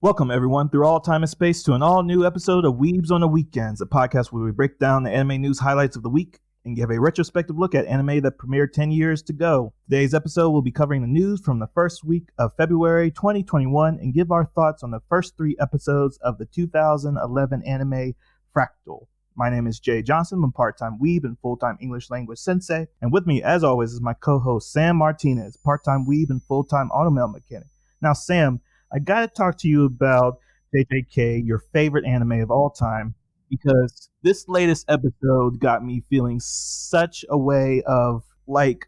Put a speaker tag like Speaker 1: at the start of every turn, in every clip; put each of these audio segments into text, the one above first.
Speaker 1: Welcome, everyone, through all time and space to an all-new episode of Weebs on the Weekends, a podcast where we break down the anime news highlights of the week and give a retrospective look at anime that premiered 10 years ago. Today's episode will be covering the news from the first week of February 2021 and give our thoughts on the first 3 episodes of the 2011 anime Fractale. My name is Jay Johnson. I'm a part-time weeb and full-time English language sensei. And with me, as always, is my co-host Sam Martinez, part-time weeb and full-time automail mechanic. Now, Sam, I gotta talk to you about JJK, your favorite anime of all time, because this latest episode got me feeling such a way of, like,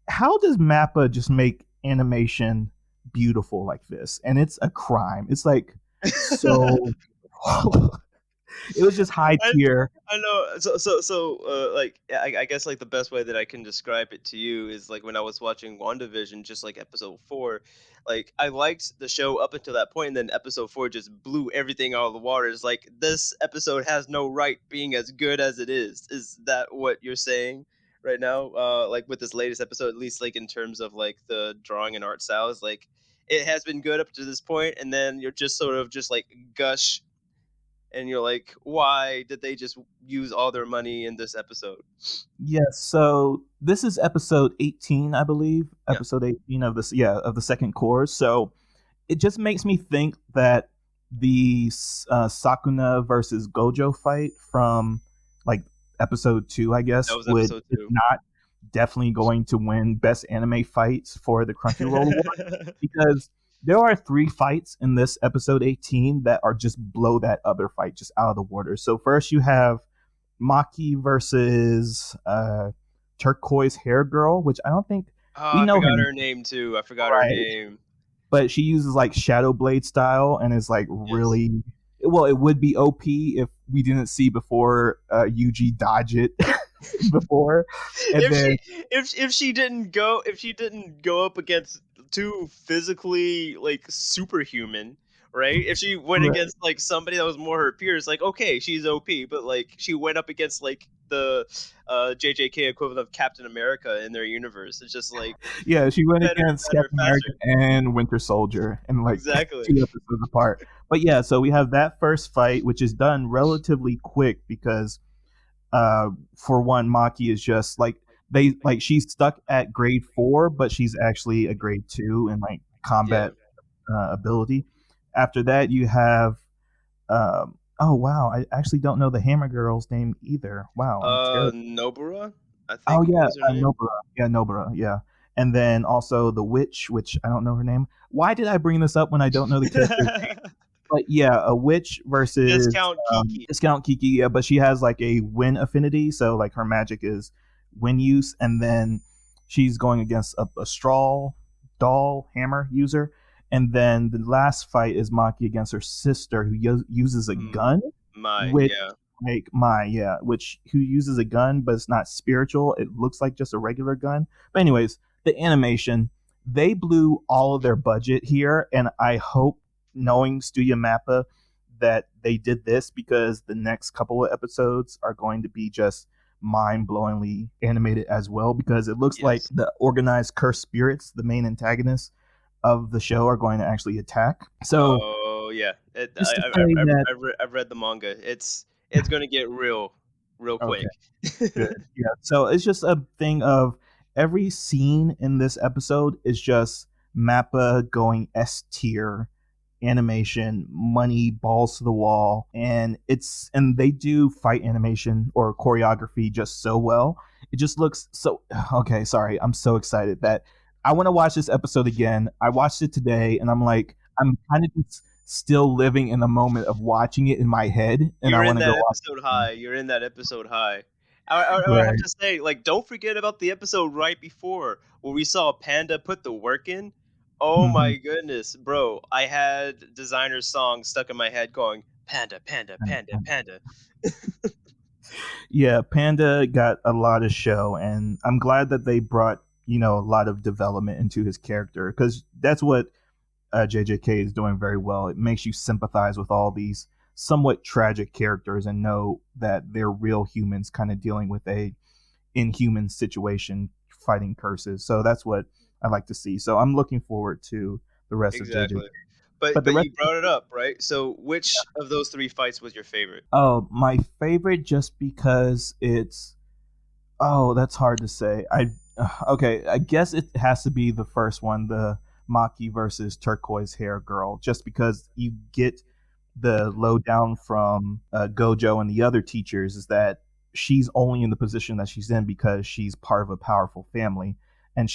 Speaker 1: how does Mappa just make animation beautiful like this? And it's a crime. It's like so it was just high tier.
Speaker 2: I know. I guess like the best way that I can describe it to you is like when I was watching WandaVision, just like episode 4. Like I liked the show up until that point, and then episode 4 just blew everything out of the water. It's like this episode has no right being as good as it is. Is that what you're saying right now? Like with this latest episode, at least like in terms of like the drawing and art styles, like it has been good up to this point, and then you're just sort of just like gush and you're like, why did they just use all their money in this episode?
Speaker 1: Yes, so this is episode 18, I believe.
Speaker 2: Yeah.
Speaker 1: Episode 18 of the second course. So it just makes me think that the Sakuna versus Gojo fight from like episode 2, I guess,
Speaker 2: That was
Speaker 1: would
Speaker 2: episode 2.
Speaker 1: is not definitely going to win best anime fights for the Crunchyroll award, because there are 3 fights in this episode 18 that are just blow that other fight just out of the water. So first you have Maki versus Turquoise Hair Girl, which I don't think
Speaker 2: I forgot her name too. I forgot her name.
Speaker 1: But she uses like Shadow Blade style and is like really well. It would be OP if we didn't see before Yuji dodge it before. And
Speaker 2: if she didn't go up against 2 physically like superhuman, right? If she went against like somebody that was more her peers, like okay, she's OP, but like she went up against like the JJK equivalent of Captain America in their universe. It's just like
Speaker 1: yeah, she went against Captain America and Winter Soldier, and like
Speaker 2: exactly
Speaker 1: 2 episodes apart. But yeah, so we have that first fight, which is done relatively quick because, for one, Maki is just like she's stuck at grade 4, but she's actually a grade 2 in like combat ability. After that, you have oh wow, I actually don't know the Hammer Girl's name either. Wow,
Speaker 2: Nobara, I think.
Speaker 1: Oh yeah, Nobara, yeah. And then also the witch, which I don't know her name. Why did I bring this up when I don't know the character's name? But yeah, a witch versus Discount Kiki. Yeah, but she has like a wind affinity, so like her magic is wind use, and then she's going against a straw doll hammer user. And then the last fight is Maki against her sister, who uses a gun. Which who uses a gun, but it's not spiritual. It looks like just a regular gun. But anyways, the animation, they blew all of their budget here, and I hope, knowing Studio Mappa, that they did this because the next couple of episodes are going to be just mind-blowingly animated as well, because it looks like the organized cursed spirits, the main antagonists of the show, are going to actually attack. So
Speaker 2: I've read the manga. It's going to get real quick.
Speaker 1: Good. Yeah. So it's just a thing of every scene in this episode is just Mappa going S tier animation, money, balls to the wall, and they do fight animation or choreography just so well. It just looks so okay. Sorry, I'm so excited that I want to watch this episode again. I watched it today, and I'm like, I'm kind of just still living in the moment of watching it in my head, and I want to go watch it.
Speaker 2: You're in that episode high. I have to say, like, don't forget about the episode right before where we saw Panda put the work in. Oh my goodness, bro! I had Designer's song stuck in my head, going Panda, Panda, Panda, Panda.
Speaker 1: Yeah, Panda got a lot of show, and I'm glad that they brought a lot of development into his character, because that's what JJK is doing very well. It makes you sympathize with all these somewhat tragic characters and know that they're real humans kind of dealing with a inhuman situation, fighting curses. So that's what I like to see. So I'm looking forward to the rest of JJK. but the
Speaker 2: but
Speaker 1: rest.
Speaker 2: you brought it up, right? So which of those 3 fights was your favorite?
Speaker 1: Oh, my favorite just because it's. Oh, that's hard to say. Okay, I guess it has to be the first one, the Maki versus Turquoise Hair Girl, just because you get the lowdown from Gojo and the other teachers is that she's only in the position that she's in because she's part of a powerful family, and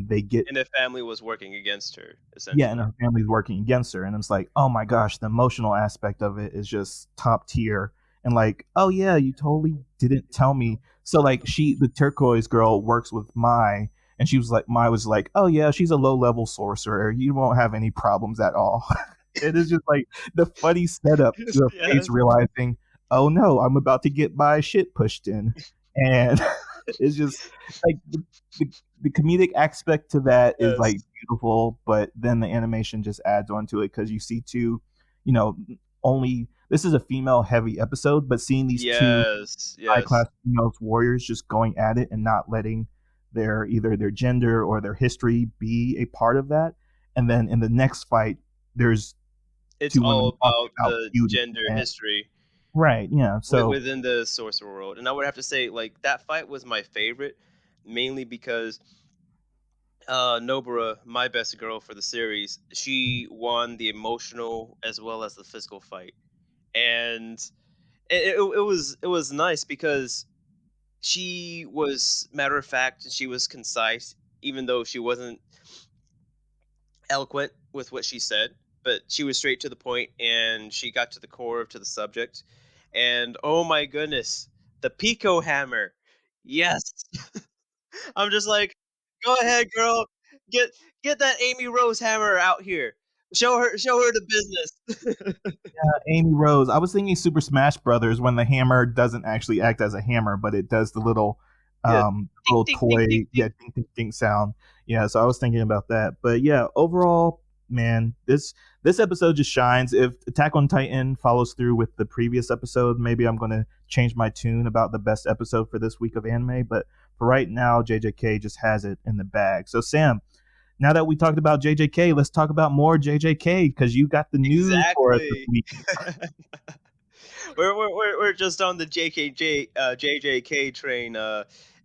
Speaker 1: they get.
Speaker 2: And the family was working against her,
Speaker 1: Yeah, and
Speaker 2: essentially.
Speaker 1: her family's working against her, and it's like, oh my gosh, the emotional aspect of it is just top tier. And like, oh yeah, you totally didn't tell me. So like, the turquoise girl works with Mai, and Mai was like, oh yeah, she's a low level sorcerer. You won't have any problems at all. It is just like the funny setup to her face
Speaker 2: Yes.
Speaker 1: realizing, oh no, I'm about to get my shit pushed in, and it's just like the, the comedic aspect to that is
Speaker 2: Yes.
Speaker 1: like beautiful, but then the animation just adds on to it because you see two, you know, only this is a female heavy episode, but seeing these two
Speaker 2: Yes,
Speaker 1: high
Speaker 2: yes.
Speaker 1: class female warriors just going at it and not letting either their gender or their history be a part of that. And then in the next fight, there's
Speaker 2: It's
Speaker 1: two women
Speaker 2: all
Speaker 1: talking
Speaker 2: about
Speaker 1: about
Speaker 2: the
Speaker 1: beauty.
Speaker 2: gender
Speaker 1: And
Speaker 2: history
Speaker 1: right, yeah. So
Speaker 2: within the sorcerer world, and I would have to say, like, that fight was my favorite, mainly because Nobara, my best girl for the series, she won the emotional as well as the physical fight, and it was nice because she was matter of fact and she was concise, even though she wasn't eloquent with what she said, but she was straight to the point and she got to the core of to the subject. And oh my goodness, the Pico hammer. Yes. I'm just like, go ahead, girl. Get get that Amy Rose hammer out here. Show her the business.
Speaker 1: Amy Rose. I was thinking Super Smash Brothers when the hammer doesn't actually act as a hammer, but it does the
Speaker 2: Yeah. Ding ding ding
Speaker 1: toy,
Speaker 2: ding
Speaker 1: yeah,
Speaker 2: ding.
Speaker 1: ding ding ding sound. Yeah, so I was thinking about that. But yeah, overall, man, this episode just shines. If Attack on Titan follows through with the previous episode, maybe I'm gonna change my tune about the best episode for this week of anime. But for right now, JJK just has it in the bag. So Sam, now that we talked about JJK, let's talk about more JJK because you got the news for us this
Speaker 2: Exactly.
Speaker 1: week.
Speaker 2: We're just on the JJK train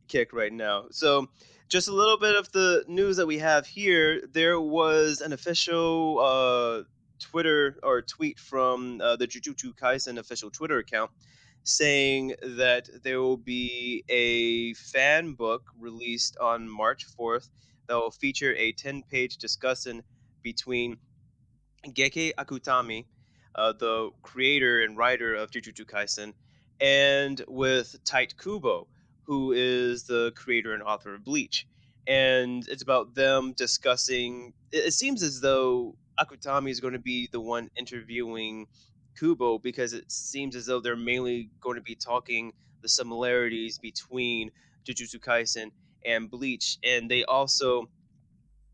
Speaker 2: kick right now. So, just a little bit of the news that we have here. There was an official Twitter or tweet from the Jujutsu Kaisen official Twitter account saying that there will be a fan book released on March 4th that will feature a 10-page discussion between Geke Akutami, the creator and writer of Jujutsu Kaisen, and with Tite Kubo, who is the creator and author of Bleach. And it's about them discussing. It seems as though Akutami is going to be the one interviewing Kubo because it seems as though they're mainly going to be talking the similarities between Jujutsu Kaisen and Bleach. And they also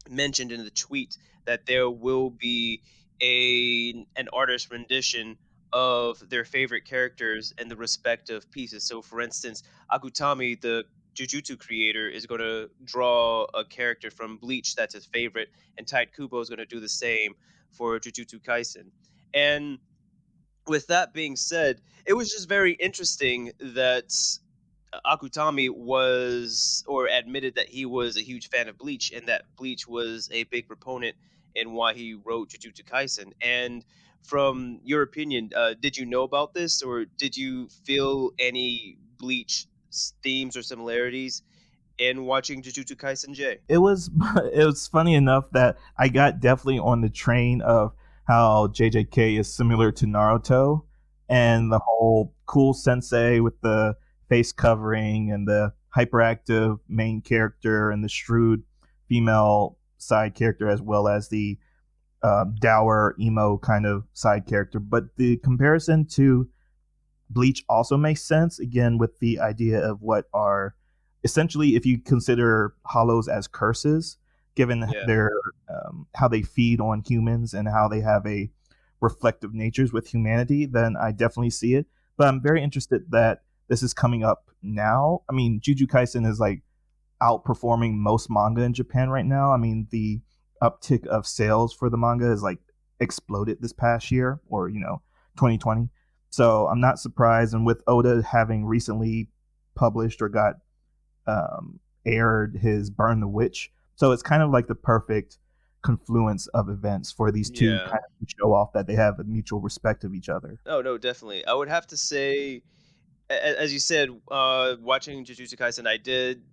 Speaker 2: mentioned in the tweet that there will be an artist rendition of their favorite characters and the respective pieces. So, for instance, Akutami, the Jujutsu creator, is going to draw a character from Bleach that's his favorite, and Tite Kubo is going to do the same for Jujutsu Kaisen. And with that being said, it was just very interesting that Akutami was or admitted that he was a huge fan of Bleach and that Bleach was a big proponent in why he wrote Jujutsu Kaisen. And from your opinion, did you know about this or did you feel any Bleach themes or similarities in watching Jujutsu Kaisen J?
Speaker 1: It was it was funny enough that I got definitely on the train of how JJK is similar to Naruto
Speaker 2: Mhm.
Speaker 1: and the whole cool sensei with the face covering and the hyperactive main character and the shrewd female side character as well as the dour emo kind of side character. But the comparison to Bleach also makes sense again with the idea of what are essentially, if you consider hollows as curses, given
Speaker 2: Yeah.
Speaker 1: their how they feed on humans and how they have a reflective natures with humanity, then I definitely see it. But I'm very interested that this is coming up now. I mean, Juju Kaisen is like outperforming most manga in Japan right now. I mean, the uptick of sales for the manga is like exploded this past year, or 2020. So I'm not surprised. And with Oda having recently published or got aired his Burn the Witch, so it's kind of like the perfect confluence of events for these two
Speaker 2: Yeah.
Speaker 1: kind of show off that they have a mutual respect of each other.
Speaker 2: Oh no, definitely. I would have to say, as you said, watching Jujutsu Kaisen, I did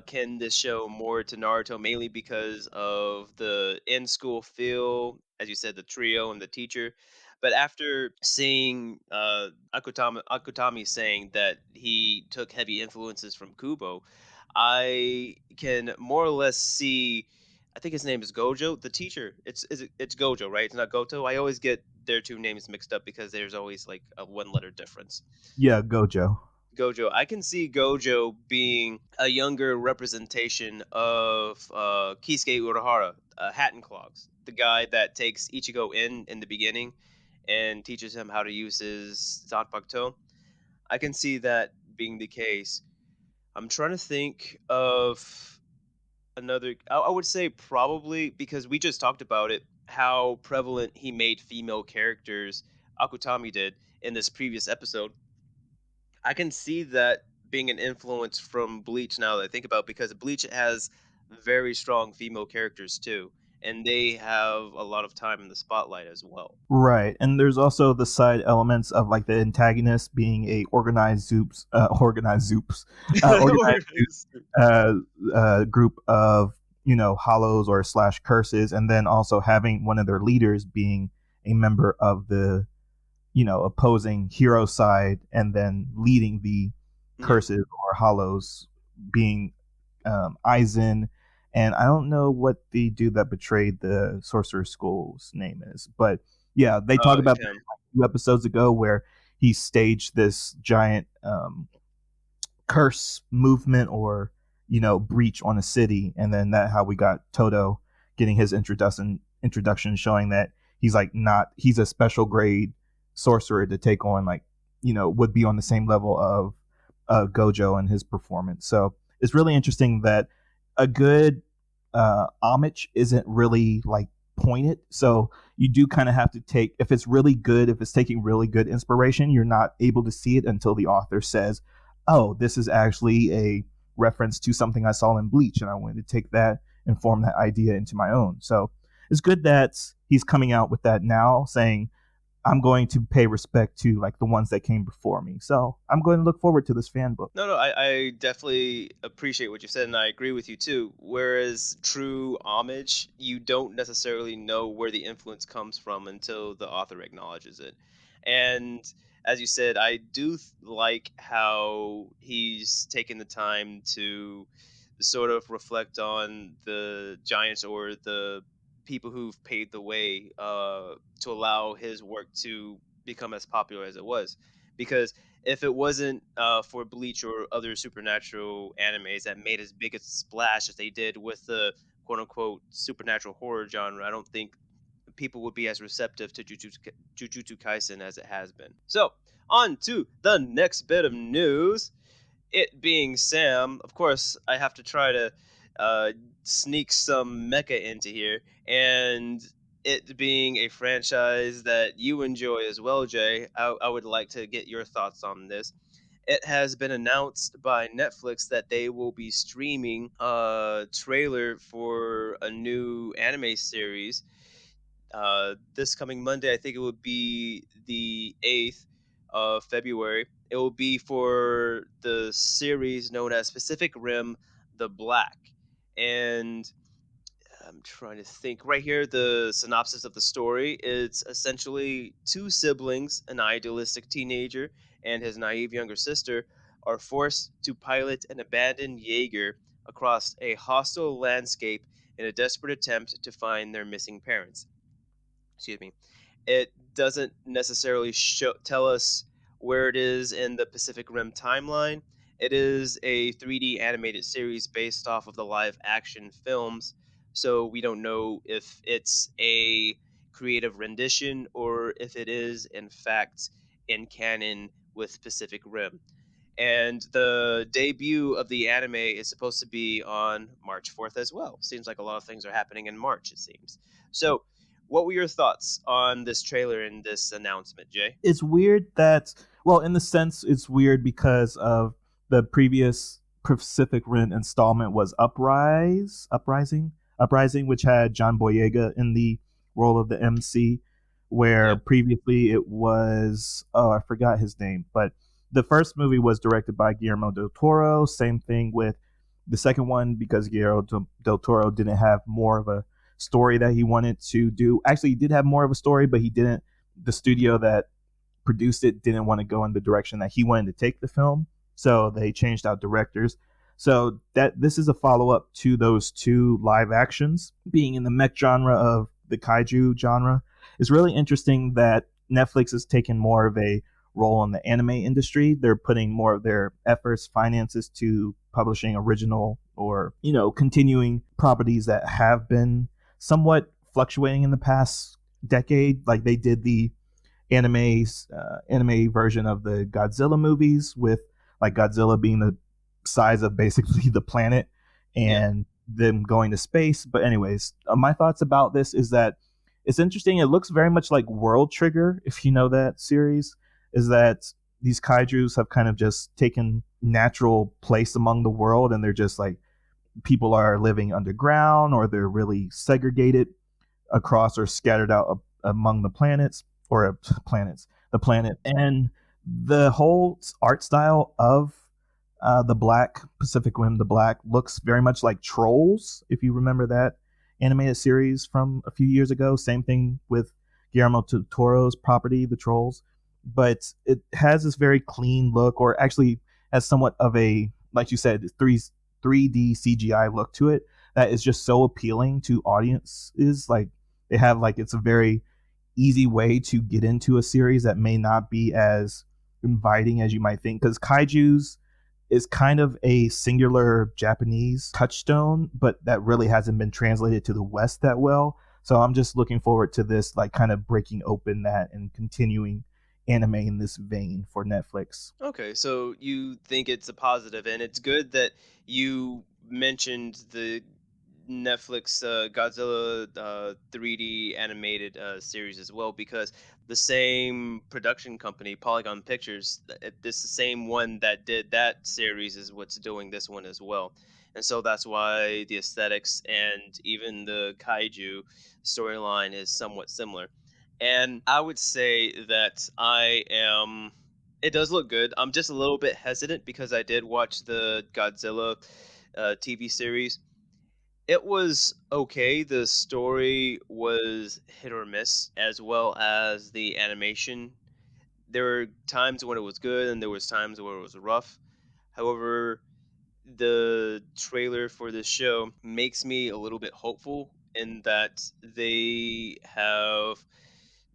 Speaker 2: kin this show more to Naruto mainly because of the in school feel, as you said, the trio and the teacher. But after seeing Akutami saying that he took heavy influences from Kubo, I can more or less see. I think his name is Gojo, the teacher. It's Gojo, right? It's not Goto. I always get their two names mixed up because there's always like a one letter difference.
Speaker 1: Yeah, Gojo.
Speaker 2: Gojo. I can see Gojo being a younger representation of Kisuke Urahara, Hat and Clogs, the guy that takes Ichigo in the beginning and teaches him how to use his Zanpakuto. I can see that being the case. I'm trying to think of another. I would say probably because we just talked about it, how prevalent he made female characters. Akutami did in this previous episode. I can see that being an influence from Bleach now that I think about because Bleach has very strong female characters too, and they have a lot of time in the spotlight as well.
Speaker 1: Right, and there's also the side elements of like the antagonist being a organized uh, group of hollows or slash curses, and then also having one of their leaders being a member of the opposing hero side, and then leading the
Speaker 2: Mhm.
Speaker 1: curses or hollows being Aizen. And I don't know what the dude that betrayed the sorcerer school's name is, but yeah, they talk about that
Speaker 2: Him.
Speaker 1: like 2 episodes ago, where he staged this giant curse movement or breach on a city, and then that how we got Toto getting his introduction, showing that he's like not he's a special grade sorcerer to take on, like would be on the same level of Gojo and his performance. So it's really interesting that a good homage isn't really like pointed. So you do kind of have to take, if it's really good, if it's taking really good inspiration, you're not able to see it until the author says, oh, this is actually a reference to something I saw in Bleach, and I wanted to take that and form that idea into my own. So it's good that he's coming out with that now, saying, I'm going to pay respect to like the ones that came before me. So I'm going to look forward to this fan book.
Speaker 2: No, no, I definitely appreciate what you said, and I agree with you too. Whereas true homage, you don't necessarily know where the influence comes from until the author acknowledges it. And as you said, I do like how he's taken the time to sort of reflect on the giants or the people who've paved the way to allow his work to become as popular as it was. Because if it wasn't for Bleach or other supernatural animes that made as big a splash as they did with the quote unquote supernatural horror genre, I don't think people would be as receptive to Jujutsu Kaisen as it has been. So, on to the next bit of news. It being Sam, of course, I have to try to uh, sneak some mecha into here, and it being a franchise that you enjoy as well, Jay, I would like to get your thoughts on this. It has been announced by Netflix that they will be streaming a trailer for a new anime series this coming Monday. I think it would be the 8th of February. It will be for the series known as Pacific Rim The Black. And I'm trying to think right here. The synopsis of the story, it's essentially two siblings, an idealistic teenager and his naive younger sister, are forced to pilot an abandoned Jaeger across a hostile landscape in a desperate attempt to find their missing parents. Excuse me. It doesn't necessarily tell us where it is in the Pacific Rim timeline. It is a 3D animated series based off of the live action films, so we don't know if it's a creative rendition or if it is, in fact, in canon with Pacific Rim. And the debut of the anime is supposed to be on March 4th as well. Seems like a lot of things are happening in March, it seems. So, What were your thoughts on this trailer and this announcement, Jay?
Speaker 1: It's weird that, well, in the sense, it's weird because of the previous Pacific Rim installment was Uprising, which had John Boyega in the role of the MC, where
Speaker 2: Yeah.
Speaker 1: previously it was, oh, I forgot his name, but the first movie was directed by Guillermo del Toro. Same thing with the second one, because Guillermo del Toro didn't have more of a story that he wanted to do. Actually, he did have more of a story, but he didn't. The studio that produced it didn't want to go in the direction that he wanted to take the film, so they changed out directors. So that this is a follow up to those two live actions. Being in the mech genre of the kaiju genre, it's really interesting that Netflix has taken more of a role in the anime industry. They're putting more of their efforts, finances to publishing original or, continuing properties that have been somewhat fluctuating in the past decade. Like they did the anime version of the Godzilla movies, with like Godzilla being the size of basically the planet
Speaker 2: Yeah.
Speaker 1: and them going to space. But anyways, my thoughts about this is that it's interesting. It looks very much like World Trigger, if you know that series. Is that these kaiju's have kind of just taken natural place among the world, and they're just like people are living underground, or they're really segregated across or scattered out among the planets, or the planet. And the whole art style of the Black Pacific Rim, the Black, looks very much like Trolls, if you remember that animated series from a few years ago. Same thing with Guillermo del Toro's property, The Trolls. But it has this very clean look, or actually has somewhat of a, like you said, 3D CGI look to it that is just so appealing to audiences. Like they have, like, it's a very easy way to get into a series that may not be as inviting as you might think, because kaiju's is kind of a singular Japanese touchstone, but that really hasn't been translated to the West that well. So I'm just looking forward to this, like, kind of breaking open that and continuing anime in this vein for Netflix.
Speaker 2: Okay, so you think it's a positive, and it's good that you mentioned the Netflix Godzilla 3D animated series as well, because the same production company, Polygon Pictures, this the same one that did that series is what's doing this one as well, and so that's why the aesthetics and even the kaiju storyline is somewhat similar. And I would say that I am. It does look good. I'm just a little bit hesitant because I did watch the Godzilla TV series. It was okay. The story was hit or miss, as well as the animation. There were times when it was good, and there was times where it was rough. However, the trailer for this show makes me a little bit hopeful in that they have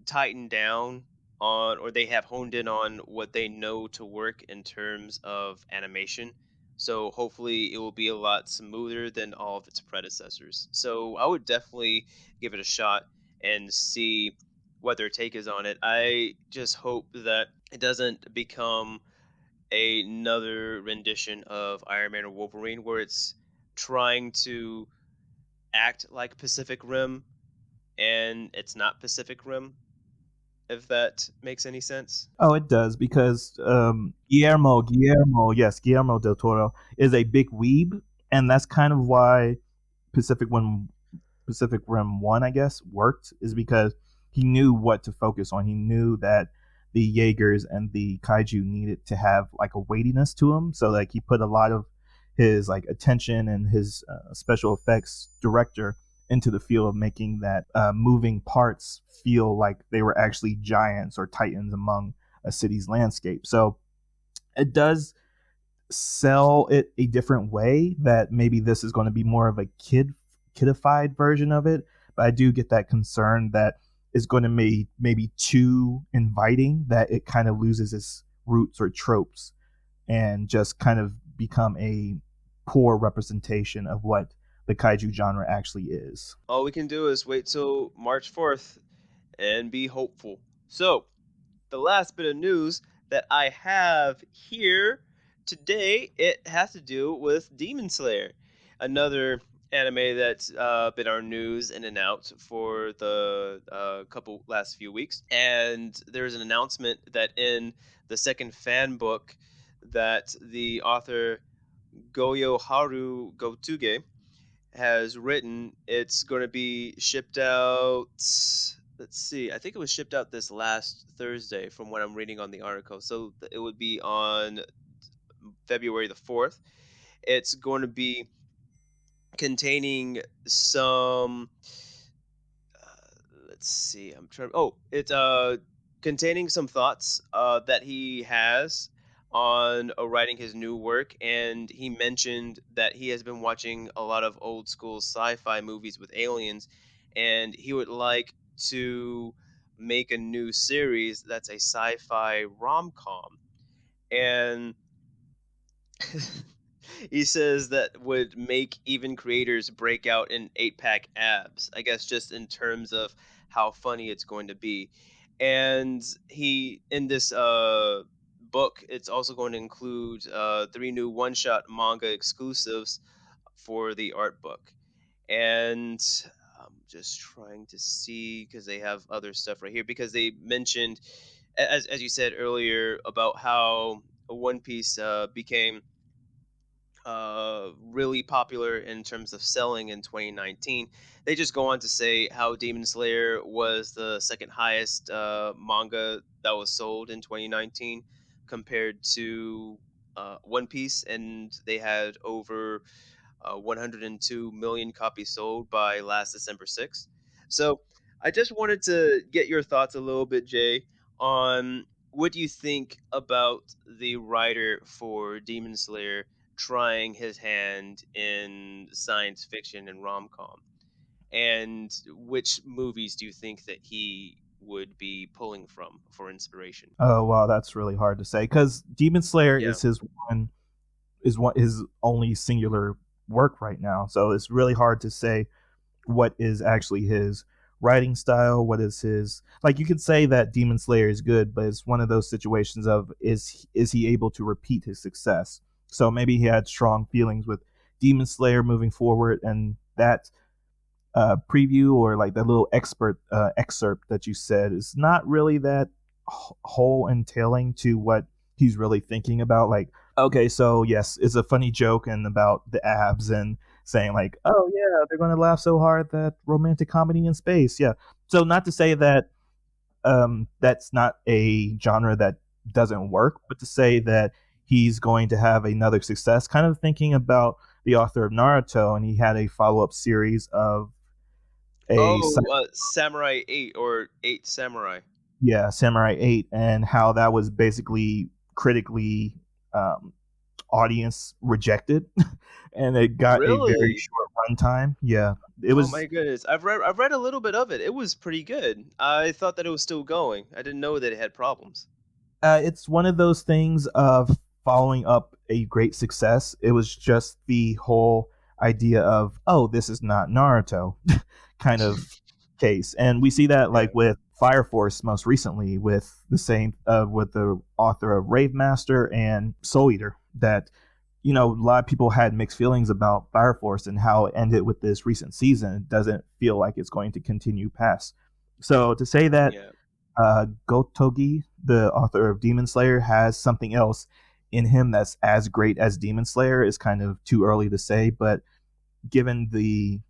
Speaker 2: tightened down on, or they have honed in on what they know to work in terms of animation. So hopefully it will be a lot smoother than all of its predecessors. So I would definitely give it a shot and see what their take is on it. I just hope that it doesn't become another rendition of Iron Man or Wolverine where it's trying to act like Pacific Rim and it's not Pacific Rim, if that makes any sense.
Speaker 1: Oh, it does, because Guillermo del Toro is a big weeb, and that's kind of why Pacific Rim Pacific Rim 1, I guess, worked, is because he knew what to focus on. He knew that the Jaegers and the kaiju needed to have like a weightiness to them. So like he put a lot of his like attention and his special effects director into the field of making that moving parts feel like they were actually giants or titans among a city's landscape. So it does sell it a different way, that maybe this is going to be more of a kidified version of it. But I do get that concern that it's going to be maybe too inviting, that it kind of loses its roots or tropes and just kind of become a poor representation of what the kaiju genre actually is.
Speaker 2: All we can do is wait till March 4th and be hopeful. So, the last bit of news that I have here today, it has to do with Demon Slayer, another anime that's been our news in and out for the couple last few weeks. And there's an announcement that in the second fan book that the author Goyo Haru Gotuge has written, it's going to be shipped out. Let's see. I think it was shipped out this last Thursday from what I'm reading on the article. So it would be on February the 4th. It's going to be containing some let's see. I'm trying. Oh, it's containing some thoughts that he has on writing his new work, and he mentioned that he has been watching a lot of old school sci-fi movies with aliens, and he would like to make a new series that's a sci-fi rom-com. And he says that would make even creators break out in 8-pack abs, I guess, just in terms of how funny it's going to be. And he, in this book, it's also going to include 3 new one-shot manga exclusives for the art book. And I'm just trying to see because they have other stuff right here, because they mentioned, as you said earlier, about how One Piece became really popular in terms of selling in 2019. They just go on to say how Demon Slayer was the second highest manga that was sold in 2019 compared to One Piece, and they had over 102 million copies sold by last December 6th. So I just wanted to get your thoughts a little bit, Jay, on what do you think about the writer for Demon Slayer trying his hand in science fiction and rom com? And which movies do you think that he would be pulling from for inspiration?
Speaker 1: Oh wow, that's really hard to say because Demon Slayer
Speaker 2: Yeah.
Speaker 1: is one his only singular work right now. So it's really hard to say what is actually his writing style, what is his, like, you could say that Demon Slayer is good, but it's one of those situations of is he able to repeat his success? So maybe he had strong feelings with Demon Slayer moving forward, and that preview or like that little expert excerpt that you said is not really that whole entailing to what he's really thinking about. Like, okay, so yes, it's a funny joke and about the abs and saying like, oh yeah, they're going to laugh so hard that romantic comedy in space. Yeah. So not to say that that's not a genre that doesn't work, but to say that he's going to have another success. Kind of thinking about the author of Naruto, and he had a follow up series of a
Speaker 2: Oh, Samurai 8 or 8 Samurai.
Speaker 1: yeah, Samurai 8, and how that was basically critically um, audience rejected, and it got a very
Speaker 2: Really?
Speaker 1: short runtime. Yeah, it
Speaker 2: Oh
Speaker 1: was.
Speaker 2: my goodness. I've read a little bit of it. It was pretty good. I thought that it was still going. I didn't know that it had problems.
Speaker 1: It's one of those things of following up a great success. It was just the whole idea of, oh, this is not Naruto kind of case, and we see that
Speaker 2: Yeah.
Speaker 1: like with Fire Force most recently with the same with the author of Rave Master and Soul Eater. That, you know, a lot of people had mixed feelings about Fire Force and how it ended with this recent season. It doesn't feel like it's going to continue past. So to say that
Speaker 2: Yeah.
Speaker 1: Gotogi, the author of Demon Slayer, has something else in him that's as great as Demon Slayer is kind of too early to say. But given the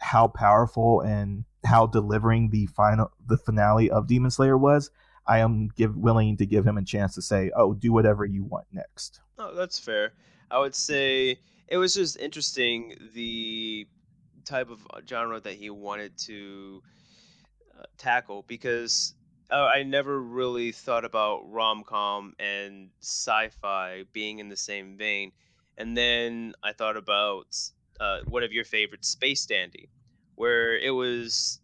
Speaker 1: how powerful and how delivering the finale of Demon Slayer was, I am willing to give him a chance to say, "Oh, do whatever you want next."
Speaker 2: Oh, that's fair. I would say it was just interesting the type of genre that he wanted to tackle, because I never really thought about rom com and sci fi being in the same vein. And then I thought about one of your favorites, Space Dandy, where it was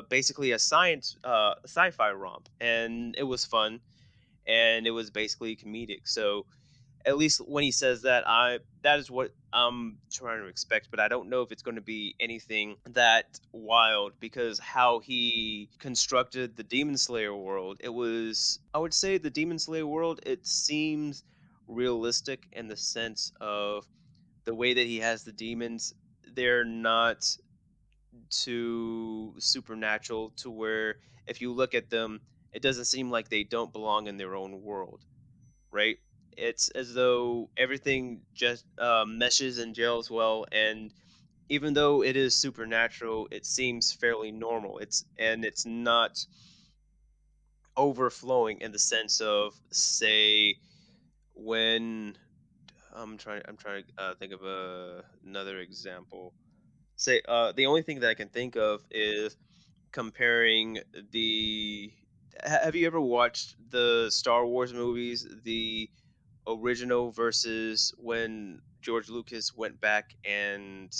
Speaker 2: basically a science sci fi romp, and it was fun and it was basically comedic. So at least when he says that, I that is what I'm trying to expect, but I don't know if it's going to be anything that wild, because how he constructed the Demon Slayer world, it was, I would say, the Demon Slayer world, it seems realistic in the sense of the way that he has the demons. they're not too supernatural to where if you look at them, it doesn't seem like they don't belong in their own world, right? It's as though everything just meshes and gels well, and even though it is supernatural, it seems fairly normal. It's not overflowing in the sense of, say, when I'm trying to think of another example. Say, the only thing that I can think of is comparing the. Have you ever watched the Star Wars movies, the original versus when George Lucas went back and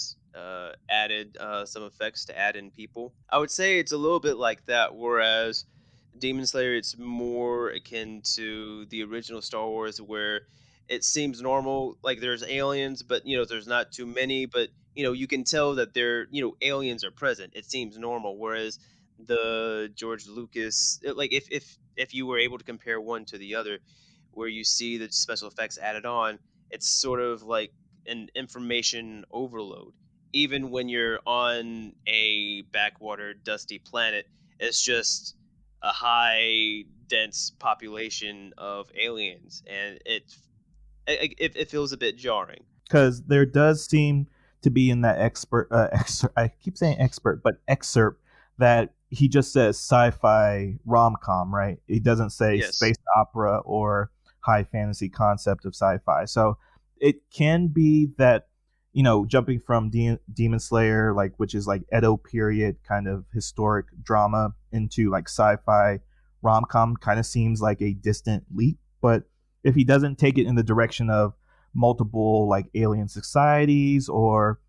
Speaker 2: added some effects to add in people? I would say it's a little bit like that, whereas Demon Slayer, it's more akin to the original Star Wars, where it seems normal. Like there's aliens, but there's not too many. But you can tell that aliens are present. It seems normal. Whereas the George Lucas, like if you were able to compare one to the other, where you see the special effects added on, it's sort of like an information overload. Even when you're on a backwater, dusty planet, it's just a high, dense population of aliens, and it feels a bit jarring.
Speaker 1: Because there does seem to be in that I keep saying expert, but excerpt that he just says sci-fi rom-com, right? He doesn't say
Speaker 2: Yes.
Speaker 1: space opera or high fantasy concept of sci-fi. So it can be that jumping from Demon Slayer, like which is like Edo period kind of historic drama, into like sci-fi rom-com kind of seems like a distant leap. But if he doesn't take it in the direction of multiple like alien societies or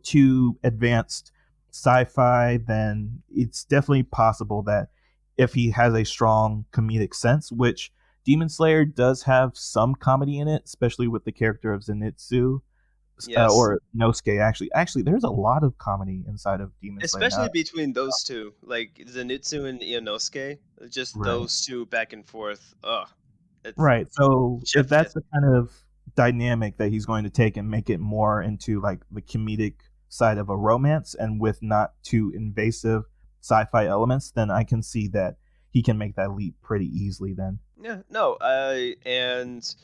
Speaker 1: too advanced sci-fi, then it's definitely possible that if he has a strong comedic sense, which Demon Slayer does have some comedy in it, especially with the character of Zenitsu,
Speaker 2: Yes.
Speaker 1: or Nosuke. Actually, there's a lot of comedy inside of Demon Slayer now.
Speaker 2: Especially between those two, like Zenitsu and Inosuke, just
Speaker 1: Right.
Speaker 2: those two back and forth. Ugh, it's
Speaker 1: Right. So if
Speaker 2: chef
Speaker 1: that's
Speaker 2: kiss.
Speaker 1: the kind of dynamic that he's going to take and make it more into like the comedic side of a romance and with not too invasive sci-fi elements, then I can see that he can make that leap pretty easily then.
Speaker 2: Yeah, no, and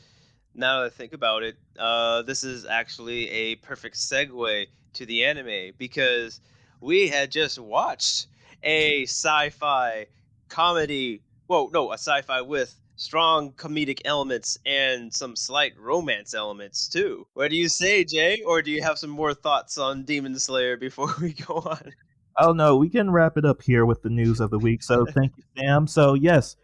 Speaker 2: now that I think about it, this is actually a perfect segue to the anime because we had just watched a sci-fi comedy. Whoa, no, a sci-fi with strong comedic elements and some slight romance elements too. What do you say, Jay? Or do you have some more thoughts on Demon Slayer before we go on?
Speaker 1: Oh no, we can wrap it up here with the news of the week. So thank you, Sam. So yes,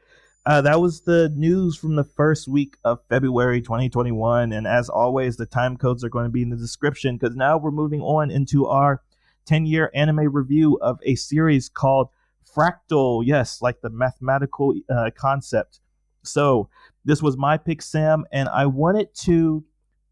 Speaker 1: that was the news from the first week of February 2021. And as always, the time codes are going to be in the description because now we're moving on into our 10-year anime review of a series called Fractale. Yes, like the mathematical concept. So this was my pick, Sam, and I wanted to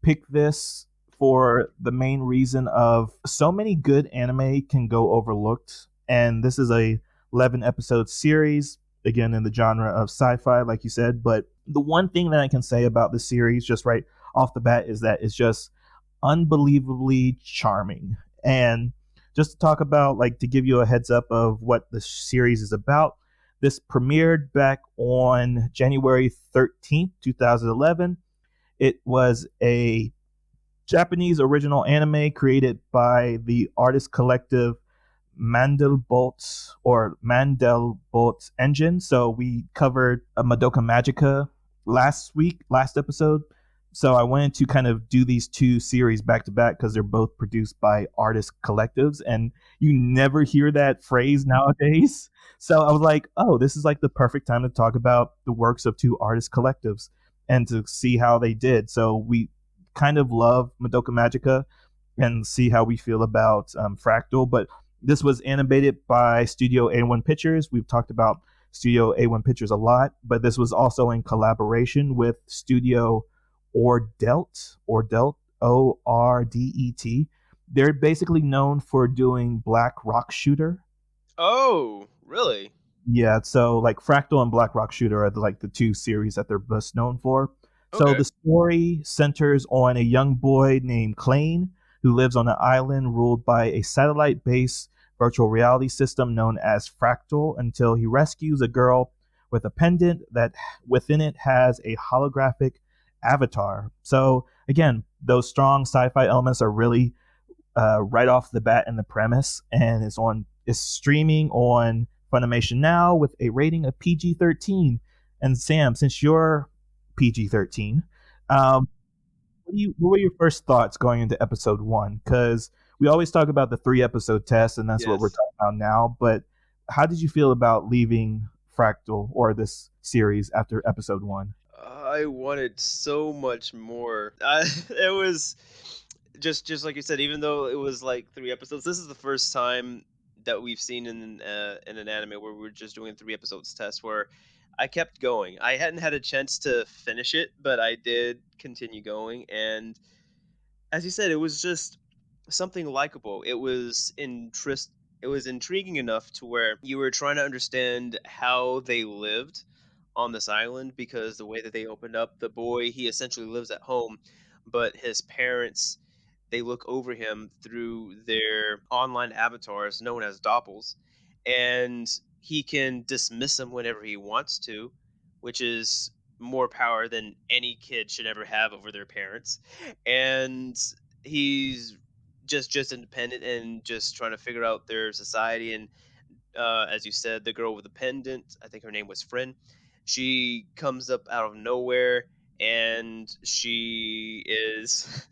Speaker 1: pick this for the main reason of so many good anime can go overlooked. And this is a 11 episode series, again in the genre of sci-fi, like you said. But the one thing that I can say about the series, just right off the bat, is that it's just unbelievably charming. And just to talk about, like, to give you a heads up of what the series is about, this premiered back on January 13th, 2011. It was a Japanese original anime created by the artist collective Mandelbolt Engine. So we covered a Madoka Magica last episode. So I wanted to kind of do these two series back to back because they're both produced by artist collectives, and you never hear that phrase nowadays. So I was like, oh, this is like the perfect time to talk about the works of two artist collectives and to see how they did. So we kind of love Madoka Magica and see how we feel about Fractale. But this was animated by Studio A1 Pictures. We've talked about Studio A1 Pictures a lot, but this was also in collaboration with Studio Ordet, Ordet. They're basically known for doing Black Rock Shooter.
Speaker 2: Oh, really?
Speaker 1: Yeah, so like Fractal and Black Rock Shooter are like the two series that they're best known for. So
Speaker 2: Okay.
Speaker 1: the story centers on a young boy named Klain who lives on an island ruled by a satellite-based virtual reality system known as Fractale until he rescues a girl with a pendant that within it has a holographic avatar. So again, those strong sci-fi elements are really right off the bat in the premise, and is streaming on Funimation now with a rating of PG-13. And Sam, since you're PG-13, what were your first thoughts going into episode one? Because we always talk about the 3 episode test, and that's what we're
Speaker 2: Yes.
Speaker 1: talking about now. But how did you feel about leaving Fractal or this series after episode one?
Speaker 2: I wanted so much more. It was just like you said. Even though it was like 3 episodes, this is the first time that we've seen in an anime where we're just doing 3 episodes test. Where I kept going. I hadn't had a chance to finish it, but I did continue going. And as you said, it was just something likable. It was intriguing enough to where you were trying to understand how they lived on this island, because the way that they opened up, the boy, he essentially lives at home, but his parents, they look over him through their online avatars known as doppels, and he can dismiss them whenever he wants to, which is more power than any kid should ever have over their parents. And he's just independent and just trying to figure out their society. And as you said, the girl with the pendant, I think her name was Friend, she comes up out of nowhere, and she is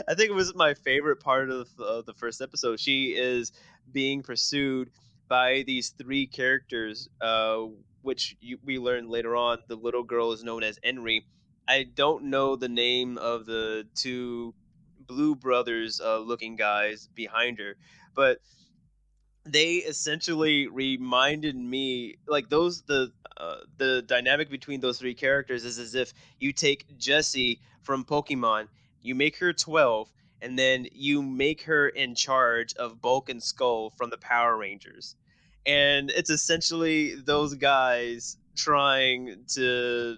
Speaker 2: I think it was my favorite part of the first episode. She is being pursued by these 3 characters, we learn later on. The little girl is known as Henry. I don't know the name of the 2 blue brothers looking guys behind her, but they essentially reminded me, like, the dynamic between those 3 characters is as if you take Jessie from Pokemon, you make her 12, and then you make her in charge of Bulk and Skull from the Power Rangers. And it's essentially those guys trying to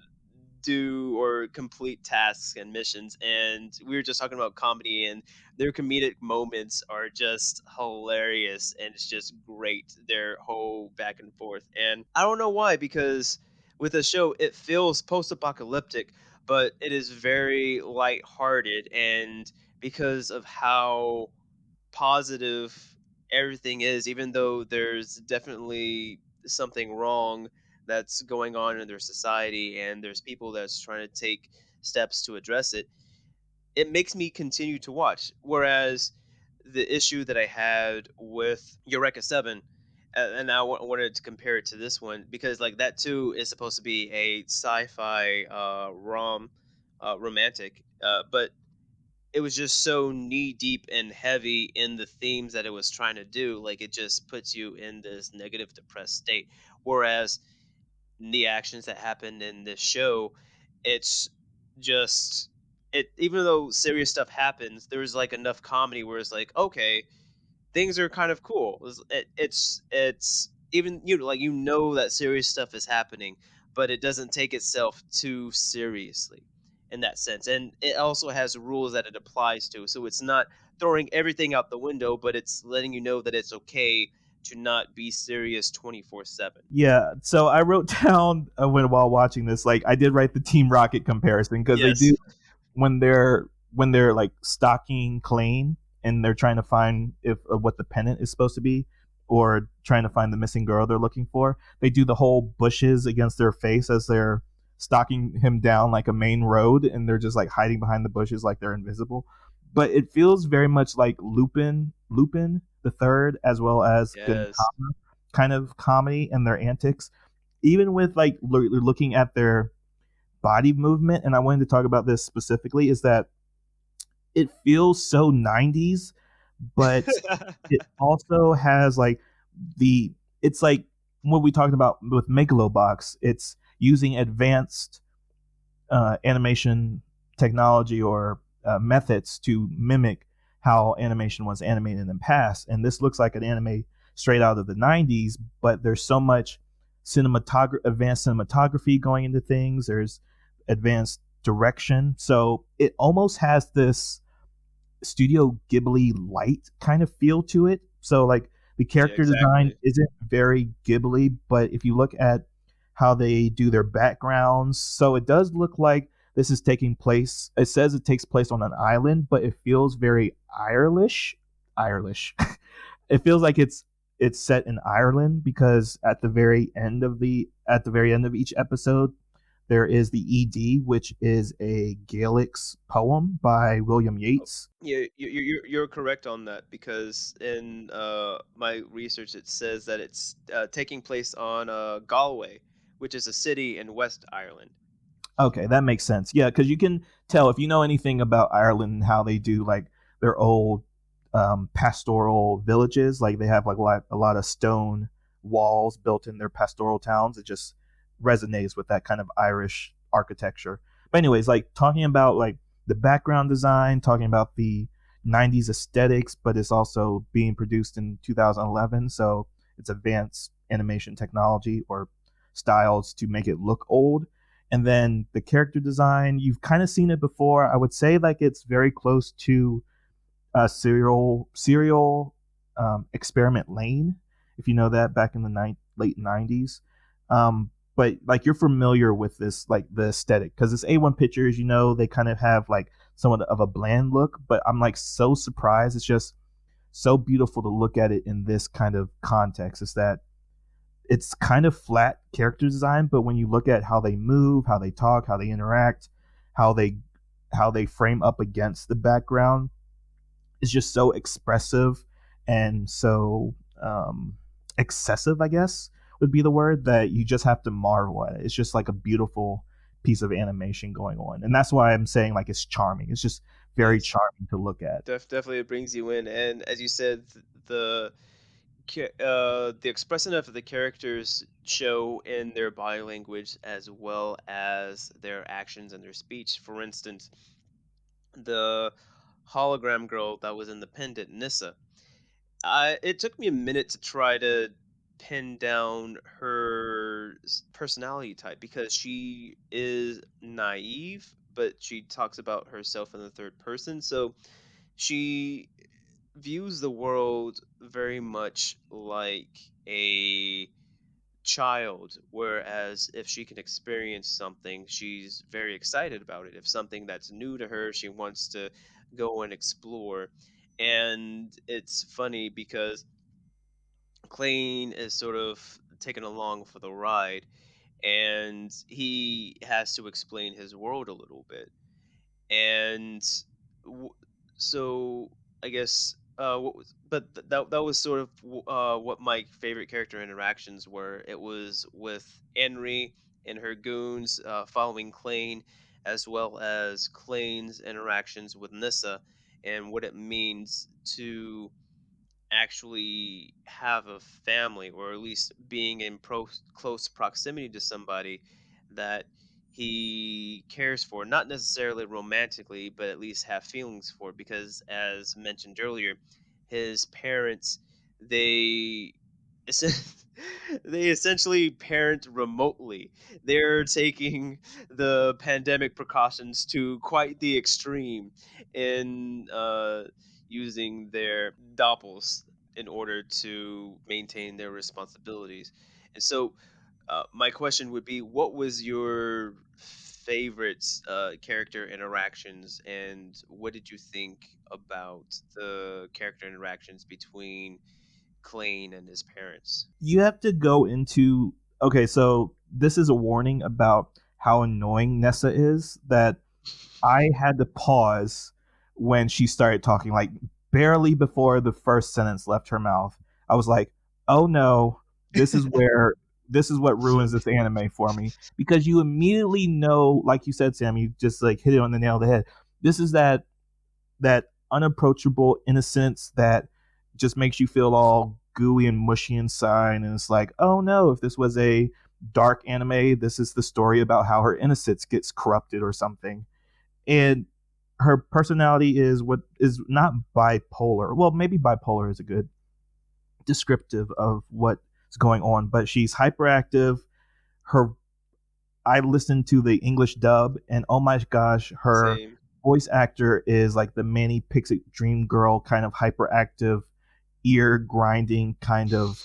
Speaker 2: do or complete tasks and missions. And we were just talking about comedy, and their comedic moments are just hilarious, and it's just great, their whole back and forth. And I don't know why, because with the show it feels post-apocalyptic, but it is very light-hearted, and because of how positive everything is, even though there's definitely something wrong that's going on in their society, and there's people that's trying to take steps to address it, it makes me continue to watch. Whereas the issue that I had with Eureka 7, and I wanted to compare it to this one, because like that too is supposed to be a sci-fi romantic, but it was just so knee deep and heavy in the themes that it was trying to do. Like, it just puts you in this negative, depressed state. Whereas the actions that happened in this show, it's just even though serious stuff happens, there's like enough comedy where it's like, okay, things are kind of cool. It's even, like, that serious stuff is happening, but it doesn't take itself too seriously in that sense. And it also has rules that it applies to. So it's not throwing everything out the window, but it's letting you know that it's okay to not be serious 24/7.
Speaker 1: Yeah, so I wrote down while watching this, like I did write the Team Rocket comparison because they
Speaker 2: Yes.
Speaker 1: do when they're like stalking Klein and they're trying to find if what the pennant is supposed to be, or trying to find the missing girl they're looking for. They do the whole bushes against their face as they're stalking him down like a main road, and they're just like hiding behind the bushes like they're invisible. But it feels very much like Lupin the Third, as well as
Speaker 2: Yes.
Speaker 1: Gintama kind of comedy and their antics, even with like looking at their body movement. And I wanted to talk about this specifically, is that it feels so 90s, but it also has like the it's like what we talked about with Megalobox. It's using advanced animation technology or methods to mimic how animation was animated in the past. And this looks like an anime straight out of the 90s, but there's so much advanced cinematography going into things. There's advanced direction. So it almost has this Studio Ghibli light kind of feel to it. So like the
Speaker 2: Yeah,
Speaker 1: character design
Speaker 2: exactly.
Speaker 1: isn't very Ghibli, but if you look at how they do their backgrounds, so it does look like this is taking place. It says it takes place on an island, but it feels very Irish. Irish. It feels like it's set in Ireland because at the very end of each episode there is the ED, which is a Gaelic poem by William Yeats.
Speaker 2: Yeah, you're correct on that because in my research it says that it's taking place on Galway, which is a city in West Ireland.
Speaker 1: Okay, that makes sense. Yeah, because you can tell if you know anything about Ireland and how they do like their old pastoral villages. Like they have like a lot of stone walls built in their pastoral towns. It just resonates with that kind of Irish architecture. But anyways, like talking about like the background design, talking about the '90s aesthetics, but it's also being produced in 2011, so it's advanced animation technology or styles to make it look old. And then the character design, you've kind of seen it before. I would say like it's very close to serial experiment lane, if you know that, back in the late '90s. But like you're familiar with this, like the aesthetic, because it's A1 Pictures. You know they kind of have like somewhat of a bland look, but I'm like so surprised. It's just so beautiful to look at it in this kind of context. Is that it's kind of flat character design, but when you look at how they move, how they talk, how they interact, how they how they frame up against the background, is just so expressive and so excessive, I guess would be the word, that you just have to marvel at it. It's just like a beautiful piece of animation going on. And that's why I'm saying like it's charming. It's just very
Speaker 2: Yes,
Speaker 1: charming to look at.
Speaker 2: definitely it brings you in, and as you said, the expressiveness of the characters show in their body language as well as their actions and their speech. For instance, the hologram girl that was in the pendant, Nissa. It took me a minute to try to pin down her personality type because she is naive, but she talks about herself in the third person. So she views the world very much like a child, whereas if she can experience something, she's very excited about it. If something that's new to her, she wants to go and explore. And it's funny because Clayne is sort of taken along for the ride, and he has to explain his world a little bit. And w- so I guess that was sort of what my favorite character interactions were. It was with Henry and her goons following Clayne, as well as Clayne's interactions with Nissa and what it means to actually have a family, or at least being in close proximity to somebody that he cares for, not necessarily romantically, but at least have feelings for. Because, as mentioned earlier, his parents, they they essentially parent remotely. They're taking the pandemic precautions to quite the extreme in using their doppels in order to maintain their responsibilities. And so, my question would be, what was your favorite character interactions, and what did you think about the character interactions between Clayne and his parents?
Speaker 1: You have to go into, okay, so this is a warning about how annoying Nessa is, that I had to pause when she started talking, like barely before the first sentence left her mouth. I was like, "Oh no, this is where this is what ruins this anime for me," because you immediately know, like you said, Sam, you just like hit it on the nail of the head. This is that unapproachable innocence that just makes you feel all gooey and mushy inside, and it's like, "Oh no, if this was a dark anime, this is the story about how her innocence gets corrupted or something." And her personality is what is not bipolar. Well, maybe bipolar is a good descriptive of what's going on, but she's hyperactive. Her I listened to the English dub, and oh my gosh, her
Speaker 2: Same.
Speaker 1: voice actor is like the Manny Pixie Dream Girl kind of hyperactive, ear grinding kind of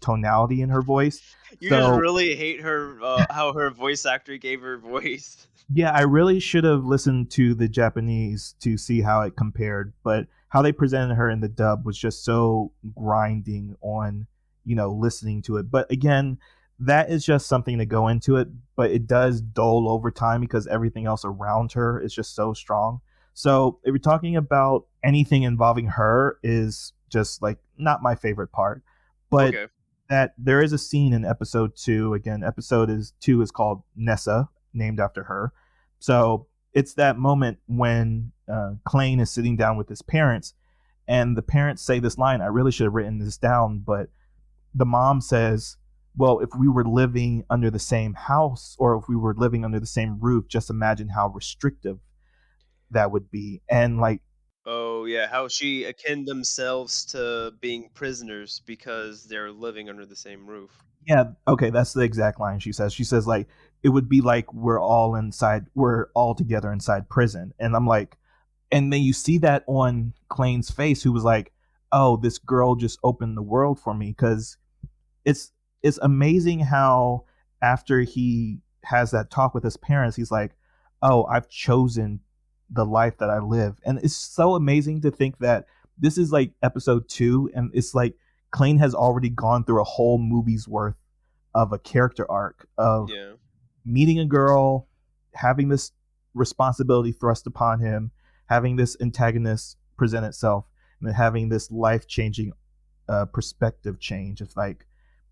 Speaker 1: tonality in her voice.
Speaker 2: You just
Speaker 1: So
Speaker 2: really hate her, how her voice actor gave her voice.
Speaker 1: yeah, I really should have listened to the Japanese to see how it compared, but how they presented her in the dub was just so grinding on, listening to it. But again, that is just something to go into it, but it does dull over time because everything else around her is just so strong. So if you're talking about anything involving her is just like not my favorite part. But
Speaker 2: Okay.
Speaker 1: that there is a scene in episode 2. Again, episode is 2 is called Nessa, named after her. So it's that moment when Klain is sitting down with his parents, and the parents say this line. I really should have written this down, but the mom says, "Well, if we were living under the same house, or if we were living under the same roof, just imagine how restrictive that would be." And like,
Speaker 2: Oh, yeah, how she akin themselves to being prisoners because they're living under the same roof.
Speaker 1: yeah, okay, that's the exact line she says. She says like, "It would be like we're all together inside prison." And I'm like, and then you see that on Klain's face, who was like, "Oh, this girl just opened the world for me." Because it's it's amazing how after he has that talk with his parents, he's like, "Oh, I've chosen the life that I live," and it's so amazing to think that this is like episode 2, and it's like Klain has already gone through a whole movie's worth of a character arc of
Speaker 2: Yeah.
Speaker 1: meeting a girl, having this responsibility thrust upon him, having this antagonist present itself, and then having this life changing perspective change. It's like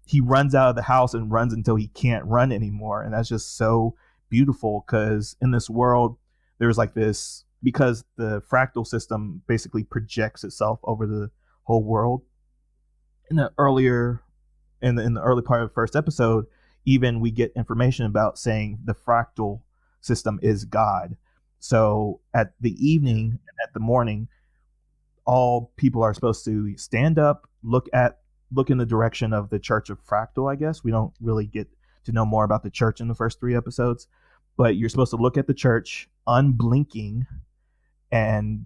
Speaker 1: he runs out of the house and runs until he can't run anymore. And that's just so beautiful because in this world, there's like this, because the fractal system basically projects itself over the whole world. In the earlier in the early part of the first episode, even we get information about saying the fractal system is God. So at the
Speaker 2: Yeah.
Speaker 1: evening and at the morning, all people are supposed to stand up, look in the direction of the Church of Fractal. I guess we don't really get to know more about the church in the first 3 episodes, but you're supposed to look at the church, unblinking, and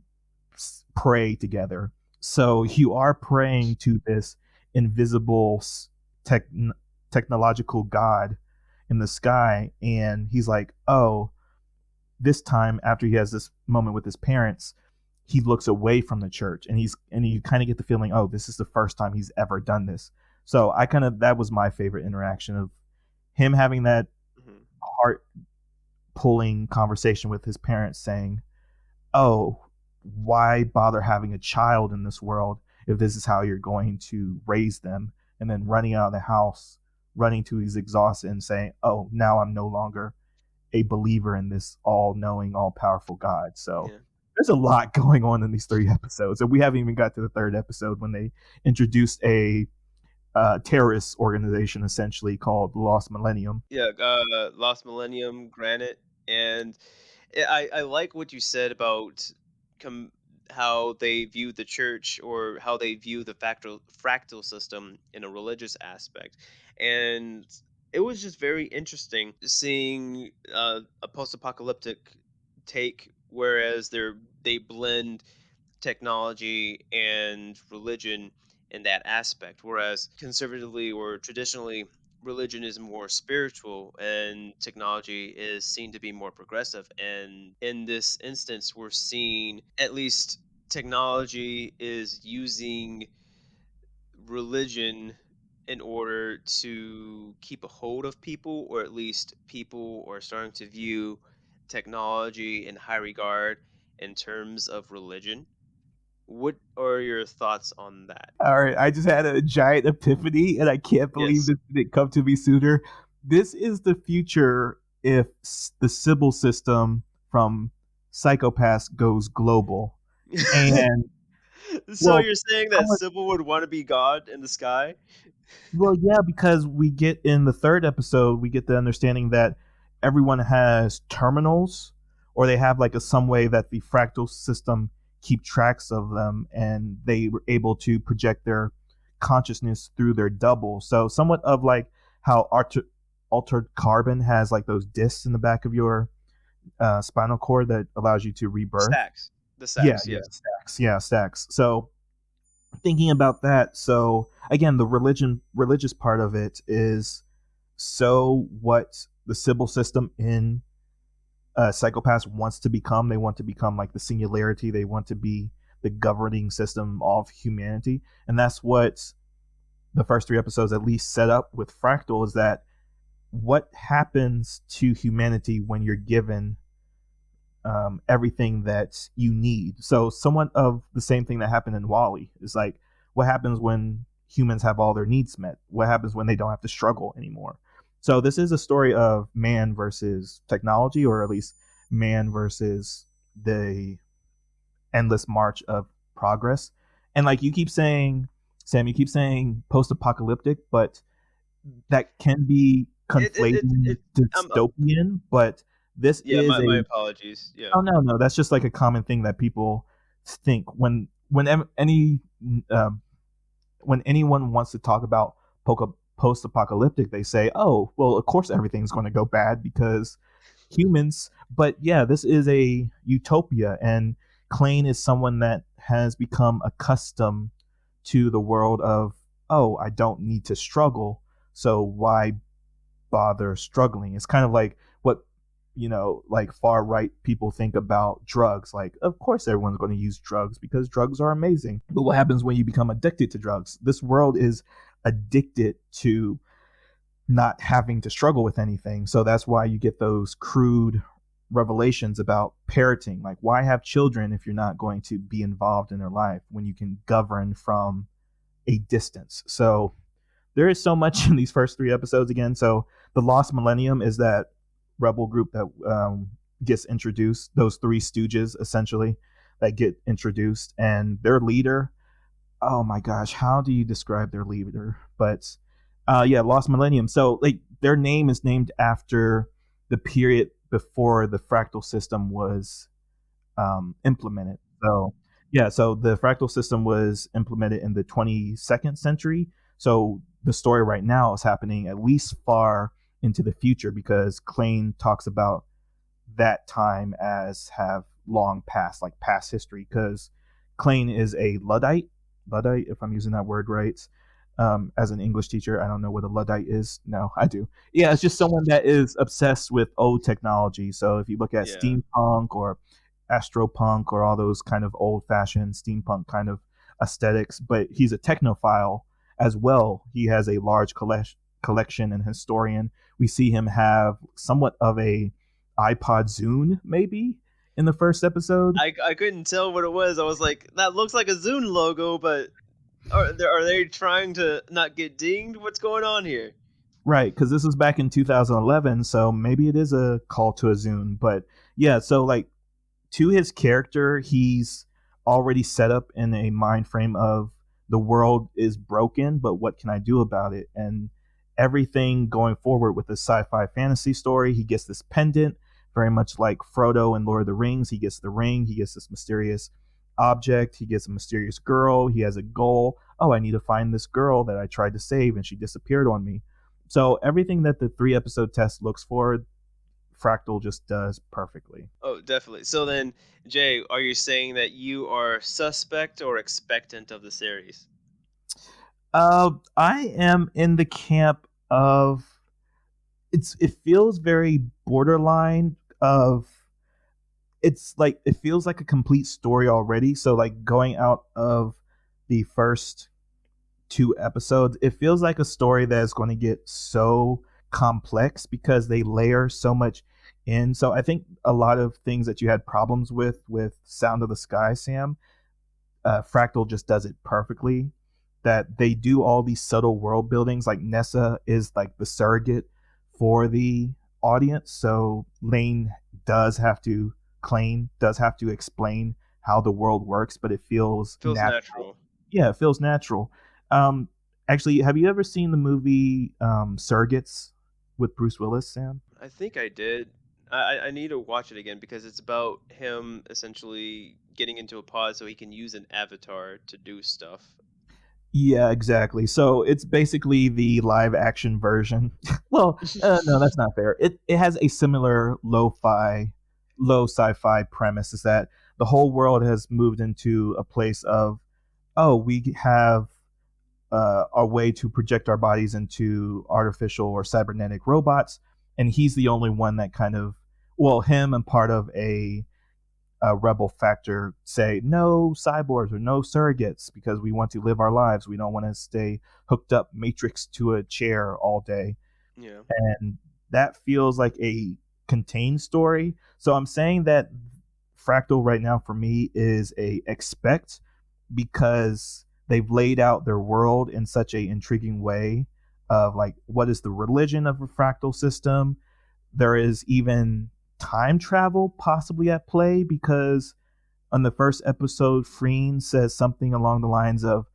Speaker 1: pray together. So you are praying to this invisible tech, technological God in the sky, and he's like, "Oh." This time, after he has this moment with his parents, he looks away from the church, and you kind of get the feeling, "Oh, this is the first time he's ever done this." So I kind of that was my favorite interaction of him having that
Speaker 2: Mhm.
Speaker 1: heart pulling conversation with his parents, saying, "Oh, why bother having a child in this world if this is how you're going to raise them?" And then running out of the house, running to his exhausted and saying, "Oh, now I'm no longer a believer in this all-knowing, all-powerful God." So
Speaker 2: Yeah.
Speaker 1: there's a lot going on in these 3 episodes, and we haven't even got to the third episode when they introduced a terrorist organization essentially called Lost Millennium.
Speaker 2: Yeah, Lost Millennium, Granite, and I like what you said about com how they view the church or how they view the fractal system in a religious aspect, and it was just very interesting seeing, a post-apocalyptic take, whereas they blend technology and religion in that aspect. Whereas conservatively or traditionally, religion is more spiritual and technology is seen to be more progressive. And in this instance, we're seeing at least technology is using religion in order to keep a hold of people, or at least people are starting to view technology in high regard in terms of religion. What are your thoughts on that?
Speaker 1: All right, I just had a giant epiphany, and I can't believe
Speaker 2: Yes.
Speaker 1: this didn't come to me sooner. This is the future if the Sybil system from Psychopaths goes global. And
Speaker 2: So
Speaker 1: well,
Speaker 2: you're saying that
Speaker 1: someone
Speaker 2: Sybil would want to be God in the sky?
Speaker 1: Well, yeah, because we get in the third episode, we get the understanding that everyone has terminals, or they have like a some way that the fractal system keep tracks of them, and they were able to project their consciousness through their double. So somewhat of like how altered carbon has like those discs in the back of your spinal cord that allows you to rebirth.
Speaker 2: Stacks. The
Speaker 1: Yeah,
Speaker 2: stacks,
Speaker 1: yeah,
Speaker 2: yes.
Speaker 1: stacks. Yeah, stacks. So thinking about that, so again, the religious part of it is so what the Sybil system in Psychopaths wants to become. They want to become like the singularity. They want to be the governing system of humanity, and that's what the first three episodes at least set up with Fractal. Is that what happens to humanity when you're given everything that you need. So somewhat of the same thing that happened in Wall-E is like what happens when humans have all their needs met? What happens when they don't have to struggle anymore? So this is a story of man versus technology, or at least man versus the endless march of progress. And like you keep saying, Sam, you keep saying post-apocalyptic, but that can be conflating
Speaker 2: It
Speaker 1: dystopian. But this
Speaker 2: yeah,
Speaker 1: is
Speaker 2: my
Speaker 1: a
Speaker 2: apologies. Yeah.
Speaker 1: Oh no, that's just like a common thing that people think um, when anyone wants to talk about post-apocalyptic, they say, "Oh, well, of course everything's going to go bad because humans." But yeah, this is a utopia, and Klain is someone that has become accustomed to the world of, "Oh, I don't need to struggle, so why bother struggling?" It's kind of like what like far right people think about drugs. Like, of course, everyone's going to use drugs because drugs are amazing. But what happens when you become addicted to drugs? This world is addicted to not having to struggle with anything. So that's why you get those crude revelations about parenting. Like, why have children if you're not going to be involved in their life when you can govern from a distance? So there is so much in these first three episodes again. So the Lost Millennium is that rebel group that gets introduced. Those three stooges essentially that get introduced, and their leader. Oh my gosh, how do you describe their leader? But yeah, Lost Millennium. So like their name is named after the period before the fractal system was implemented. So yeah, so the fractal system was implemented in the 22nd century. So the story right now is happening at least far into the future because Klain talks about that time as have long passed, like past history. Because Klain is a Luddite, if I'm using that word right. As an English teacher, I don't know what a Luddite is. No, I do. Yeah, it's just someone that is obsessed with old technology. So if you look at
Speaker 2: Yeah.
Speaker 1: steampunk or astropunk or all those kind of old fashioned steampunk kind of aesthetics, but he's a technophile as well. He has a large collection and historian. We see him have somewhat of a iPod Zune, maybe in the first episode.
Speaker 2: I couldn't tell what it was. I was like, that looks like a Zune logo, but are they trying to not get dinged? What's going on here?
Speaker 1: Right, because this was back in 2011, so maybe it is a call to a Zune. But yeah, so like to his character, he's already set up in a mind frame of the world is broken, but what can I do about it? And everything going forward with the sci-fi fantasy story, he gets this pendant, very much like Frodo in Lord of the Rings. He gets the ring, he gets this mysterious object, he gets a mysterious girl, he has a goal. Oh, I need to find this girl that I tried to save and she disappeared on me. So everything that the 3 episode test looks for, Fractal just does perfectly.
Speaker 2: Oh, definitely. So then, Jay, are you saying that you are suspect or expectant of the series?
Speaker 1: I am in the camp of it feels very borderline of it's like it feels like a complete story already. So like going out of the first 2 episodes, it feels like a story that is going to get so complex because they layer so much in. So I think a lot of things that you had problems with Sound of the Sky, Sam, Fractal just does it perfectly. That they do all these subtle world buildings. Like Nessa is like the surrogate for the audience, so Lane does have to does have to explain how the world works, but it feels
Speaker 2: Feels
Speaker 1: natural.
Speaker 2: natural.
Speaker 1: Yeah, it feels natural. Um, Actually, have you ever seen the movie Surrogates with Bruce Willis, Sam?
Speaker 2: I think I did. I need to watch it again because it's about him essentially getting into a pod so he can use an avatar to do stuff.
Speaker 1: Yeah, exactly. So it's basically the live action version. Well, no, that's not fair. It has a similar lo-fi low sci-fi premise is that the whole world has moved into a place of, oh, we have a way to project our bodies into artificial or cybernetic robots, and he's the only one that kind of, well, him and part of a rebel factor say no cyborgs or no surrogates because we want to live our lives. We don't want to stay hooked up matrix to a chair all day.
Speaker 2: Yeah.
Speaker 1: And that feels like a contained story. So I'm saying that Fractal right now for me is a expect, because they've laid out their world in such a intriguing way of like what is the religion of a fractal system. There is even time travel possibly at play, because on the first episode, Freen says something along the lines of,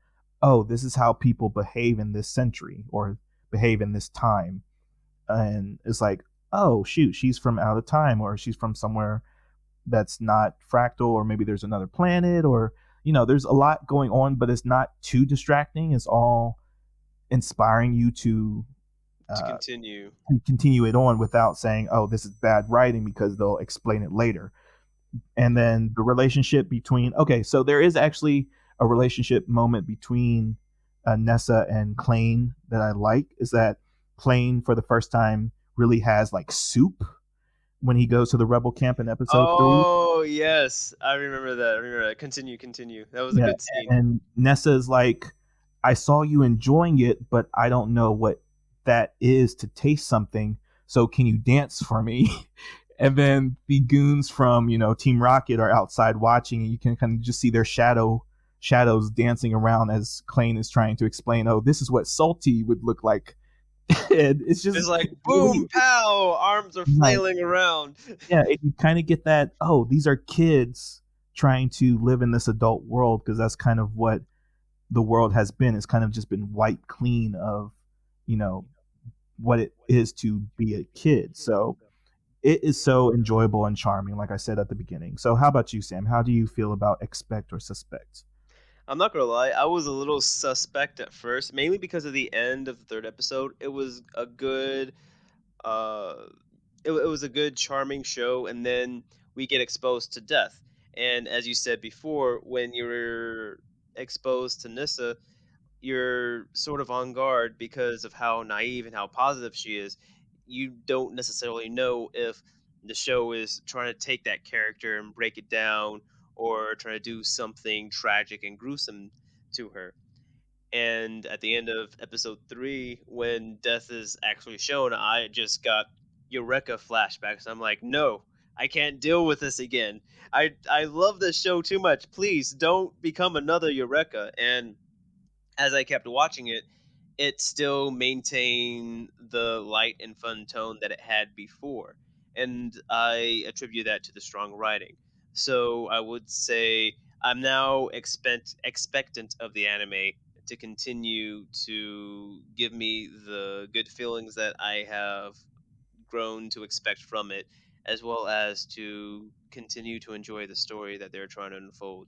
Speaker 1: "Oh, this is how people behave in this century or behave in this time," and it's like, "Oh, shoot, she's from out of time, or she's from somewhere that's not fractal, or maybe there's another planet, or there's a lot going on, but it's not too distracting. It's all inspiring you to
Speaker 2: To
Speaker 1: uh,
Speaker 2: continue.
Speaker 1: continue it on without saying, "Oh, this is bad writing," because they'll explain it later. And
Speaker 2: Yeah.
Speaker 1: then the relationship between, okay, so there is actually a relationship moment between Nessa and Klain that I like, is that Klain for the first time really has like soup when he goes to the rebel camp in episode 3.
Speaker 2: Oh, yes. I remember that. I remember that. Continue, continue. That was a
Speaker 1: Yeah,
Speaker 2: good scene.
Speaker 1: and Nessa's like, I saw you enjoying it, but I don't know what that is to taste something. So can you dance for me? And then the goons from Team Rocket are outside watching, and you can kind of just see their shadows dancing around as Klain is trying to explain, oh, this is what salty would look like. And it's just
Speaker 2: It's like
Speaker 1: really
Speaker 2: boom, pow, arms are
Speaker 1: nice.
Speaker 2: flailing around.
Speaker 1: Yeah, and you kind of get that, oh, these are kids trying to live in this adult world, because that's kind of what the world has been. It's kind of just been wiped clean of, you know, what it is to be a kid. So it is so enjoyable and charming, like I said at the beginning. So how about you, Sam? How do you feel about expect or suspect?
Speaker 2: I'm not gonna lie, I was a little suspect at first, mainly because of the end of the third episode. It was a good, uh, it was a good, charming show, and then we get exposed to death. And as you said before, when you're exposed to Nissa, you're sort of on guard because of how naive and how positive she is. You don't necessarily know if the show is trying to take that character and break it down or trying to do something tragic and gruesome to her. And at the end of episode 3, when death is actually shown, I just got Eureka flashbacks. I'm like, no, I can't deal with this again. I love this show too much. Please don't become another Eureka. And as I kept watching it, it still maintained the light and fun tone that it had before. And I attribute that to the strong writing. So I would say I'm now expectant of the anime to continue to give me the good feelings that I have grown to expect from it, as well as to continue to enjoy the story that they're trying to unfold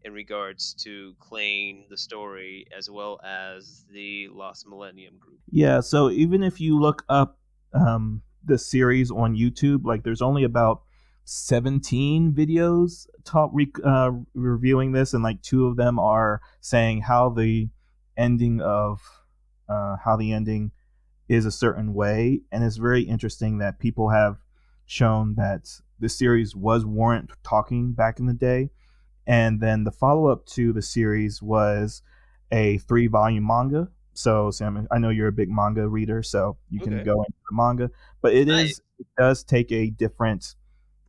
Speaker 2: in regards to Klain, the story, as well as the Lost Millennium group.
Speaker 1: Yeah, so even if you look up the series on YouTube, like there's only about 17 videos reviewing this, and like two of them are saying ending of how the ending is a certain way. And it's very interesting that people have shown that the series was warrant talking back in the day. And then the follow up to the series was a 3 volume manga. So, Sam, I know you're a big manga reader, so you can
Speaker 2: Okay.
Speaker 1: go into the manga. But
Speaker 2: Nice.
Speaker 1: it does take a different,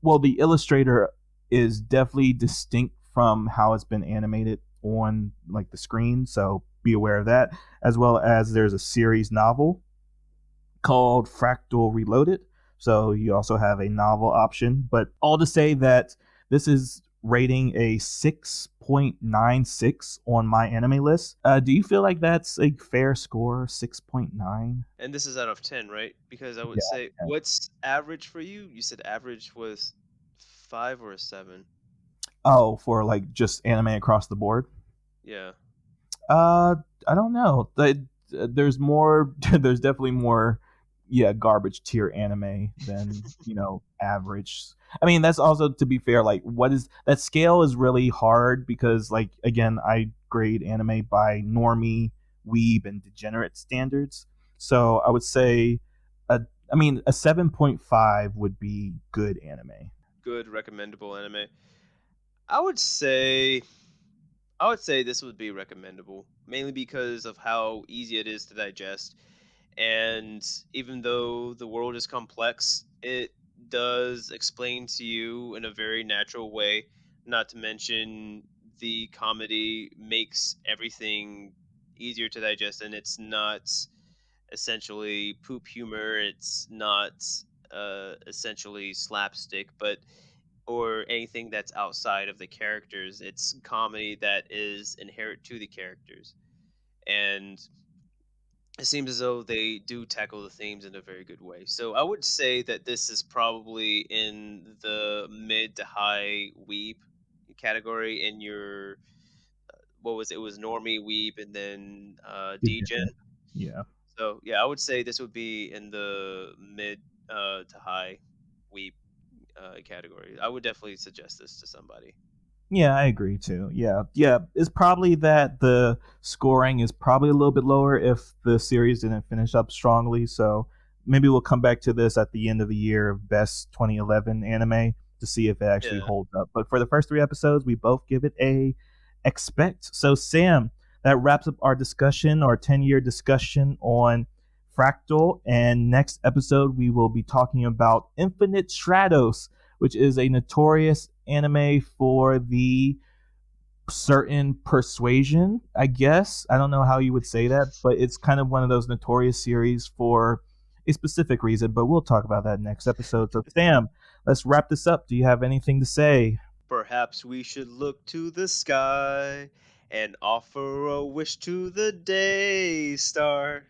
Speaker 1: well, the illustrator is definitely distinct from how it's been animated on like the screen. So be aware of that. As well as there's a series novel called Fractal Reloaded. So you also have a novel option. But all to say that this is rating a 6.96 on my anime list. Do you feel like that's a fair score? 6.9?
Speaker 2: And this is out of 10, right? Because I would
Speaker 1: Yeah.
Speaker 2: say, what's average for you? You said average was 5 or a 7.
Speaker 1: Oh, for like just anime across the board?
Speaker 2: Yeah.
Speaker 1: Uh, I don't know. There's more. There's definitely more yeah, garbage tier anime than, average. I mean, that's also, to be fair, like, what is that scale is really hard because, like, again, I grade anime by normie, weeb, and degenerate standards. So I would say a I mean, a 7.5 would be good anime.
Speaker 2: Good recommendable anime. I would say I would say this would be recommendable, mainly because of how easy it is to digest. And even though the world is complex, it does explain to you in a very natural way. Not to mention, the comedy makes everything easier to digest, and it's not essentially poop humor. It's not essentially slapstick, but or anything that's outside of the characters. It's comedy that is inherent to the characters, and it seems as though they do tackle the themes in a very good way. So I would say that this is probably in the mid to high weeb category in your what was it? It was normie weeb and then degen.
Speaker 1: Degenerate. Yeah.
Speaker 2: So yeah, I would say this would be in the mid to high weeb category. I would definitely suggest this to somebody.
Speaker 1: Yeah, I agree too. Yeah, yeah. It's probably that the scoring is probably a little bit lower if the series didn't finish up strongly. So maybe we'll come back to this at the end of the year of best 2011 anime to see if it actually
Speaker 2: Yeah.
Speaker 1: holds up. But for the first three episodes, we both give it a expect. So Sam, that wraps up our discussion, our 10-year discussion on Fractale. And next episode, we will be talking about Infinite Stratos, which is a notorious anime for the certain persuasion, I guess. I don't know how you would say that, but it's kind of one of those notorious series for a specific reason, but we'll talk about that next episode. So, Sam, let's wrap this up. Do you have anything to say?
Speaker 2: Perhaps we should look to the sky and offer a wish to the day star.